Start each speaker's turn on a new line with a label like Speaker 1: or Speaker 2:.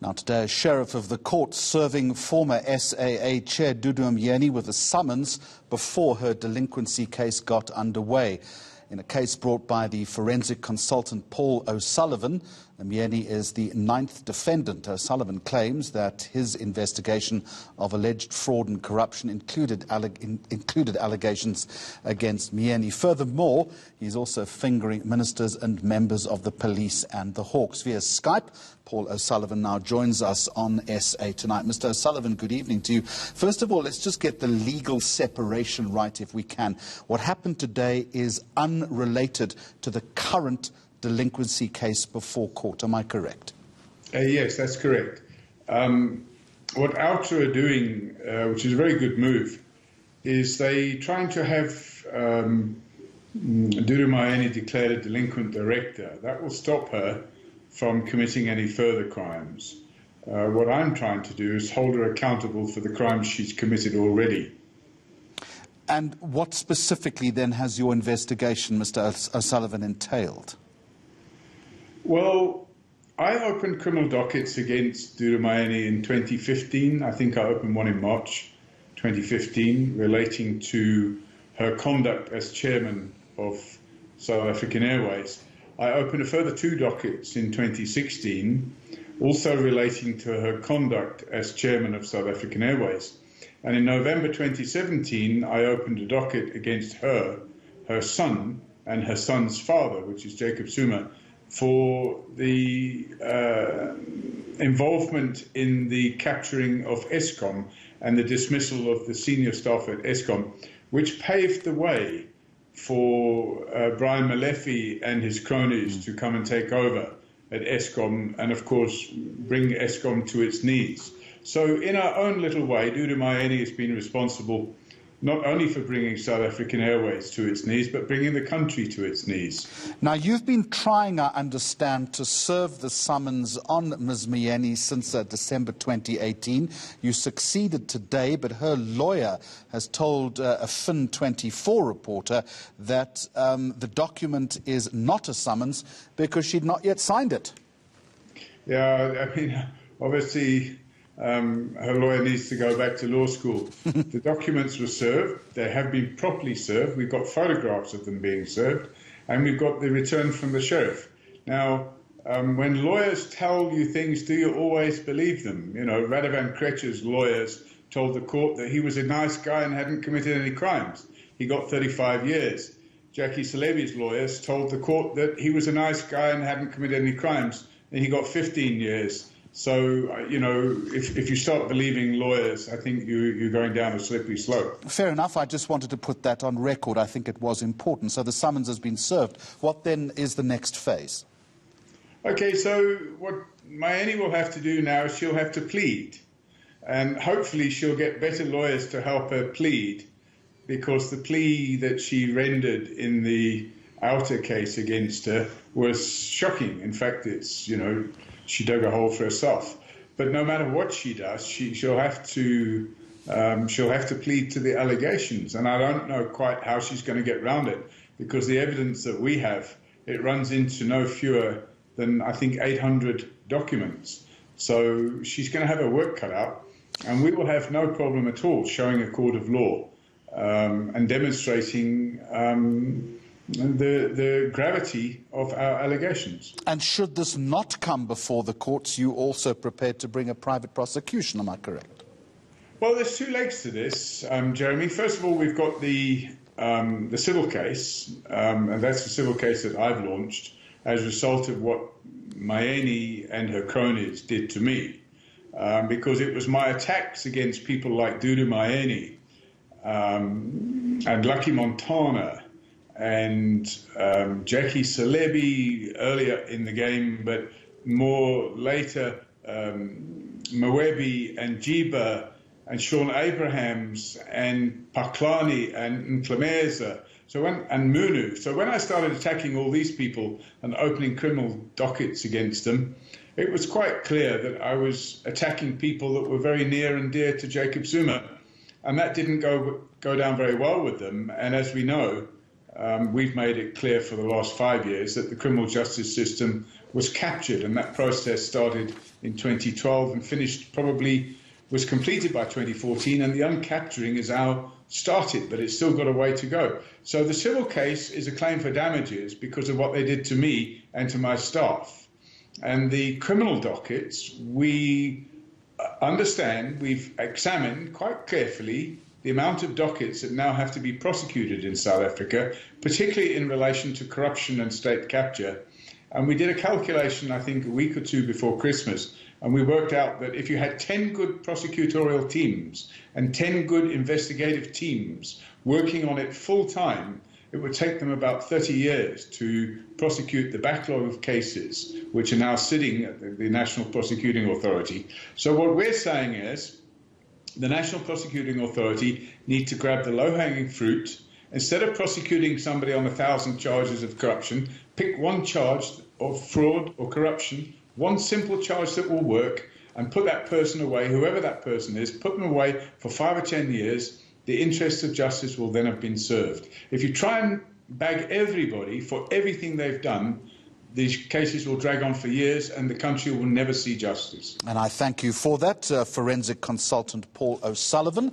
Speaker 1: Now today, a sheriff of the court serving former SAA chair Dudu Myeni with a summons before her delinquency case got underway. In a case brought by the forensic consultant Paul O'Sullivan, Myeni is the 9th defendant. O'Sullivan claims that his investigation of alleged fraud and corruption included allegations against Myeni. Furthermore, he's also fingering ministers and members of the police and the Hawks. Via Skype, Paul O'Sullivan now joins us on SA Tonight. Mr. O'Sullivan, good evening to you. First of all, let's just get the legal separation right if we can. What happened today is unrelated to the current delinquency case before court. Am I correct?
Speaker 2: Yes, that's correct. What Outer are doing, which is a very good move, is they trying to have Dudu Myeni declared a delinquent director. That will stop her from committing any further crimes. What I'm trying to do is hold her accountable for the crimes she's committed already.
Speaker 1: And what specifically then has your investigation, Mr. O'Sullivan, entailed?
Speaker 2: Well, I opened criminal dockets against Dudu Myeni in 2015. I think I opened one in March 2015 relating to her conduct as chairman of South African Airways. I opened a further 2 dockets in 2016, also relating to her conduct as chairman of South African Airways. And in November 2017, I opened a docket against her, her son, and her son's father, which is Jacob Zuma, for the involvement in the capturing of Eskom and the dismissal of the senior staff at Eskom, which paved the way for Brian Molefe and his cronies to come and take over at Eskom and, of course, bring Eskom to its knees. So in our own little way, Dudu Myeni has been responsible not only for bringing South African Airways to its knees, but bringing the country to its knees.
Speaker 1: Now, you've been trying, I understand, to serve the summons on Ms. Myeni since December 2018. You succeeded today, but her lawyer has told a Fin24 reporter that the document is not a summons because she'd not yet signed it.
Speaker 2: Yeah, I mean, obviously, her lawyer needs to go back to law school. The documents were served. They have been properly served. We've got photographs of them being served, and we've got the return from the sheriff. Now, when lawyers tell you things, do you always believe them? You know, Radovan Krejcir's lawyers told the court that he was a nice guy and hadn't committed any crimes. He got 35 years. Jackie Celebi's lawyers told the court that he was a nice guy and hadn't committed any crimes, and he got 15 years. So, you know, if you start believing lawyers, I think you're going down a slippery slope.
Speaker 1: Fair enough. I just wanted to put that on record. I think it was important. So the summons has been served. What then is the next phase?
Speaker 2: Okay, so what Myeni will have to do now is she'll have to plead. And hopefully she'll get better lawyers to help her plead, because the plea that she rendered in the Outer case against her was shocking. In fact, it's, you know, she dug a hole for herself. But no matter what she does, she'll have to plead to the allegations. And I don't know quite how she's going to get around it, because the evidence that we have, it runs into no fewer than, I think, 800 documents. So she's going to have her work cut out, and we will have no problem at all showing a court of law and demonstrating the gravity of our allegations.
Speaker 1: And should this not come before the courts, you also prepared to bring a private prosecution, am I correct?
Speaker 2: Well, there's 2 legs to this, Jeremy. First of all, we've got the civil case, and that's the civil case that I've launched as a result of what Myeni and her cronies did to me, because it was my attacks against people like Dudu Myeni and Lucky Montana and Jackie Celebi earlier in the game, but more later Moebi and Jiba and Sean Abrahams and Paklani and Nklemeza and Munu. So when I started attacking all these people and opening criminal dockets against them, it was quite clear that I was attacking people that were very near and dear to Jacob Zuma. And that didn't go down very well with them. And as we know, we've made it clear for the last 5 years that the criminal justice system was captured, and that process started in 2012 and was completed by 2014, and the uncapturing is now started, but it's still got a way to go. So the civil case is a claim for damages because of what they did to me and to my staff. And the criminal dockets, we understand, we've examined quite carefully the amount of dockets that now have to be prosecuted in South Africa, particularly in relation to corruption and state capture. And we did a calculation, I think, a week or two before Christmas, and we worked out that if you had 10 good prosecutorial teams and 10 good investigative teams working on it full time, it would take them about 30 years to prosecute the backlog of cases which are now sitting at the National Prosecuting Authority. So what we're saying is the National Prosecuting Authority need to grab the low-hanging fruit. Instead of prosecuting somebody on 1,000 charges of corruption, pick one charge of fraud or corruption, one simple charge that will work, and put that person away, whoever that person is, put them away for 5 or 10 years. The interests of justice will then have been served. If you try and bag everybody for everything they've done, these cases will drag on for years and the country will never see justice.
Speaker 1: And I thank you for that, forensic consultant Paul O'Sullivan.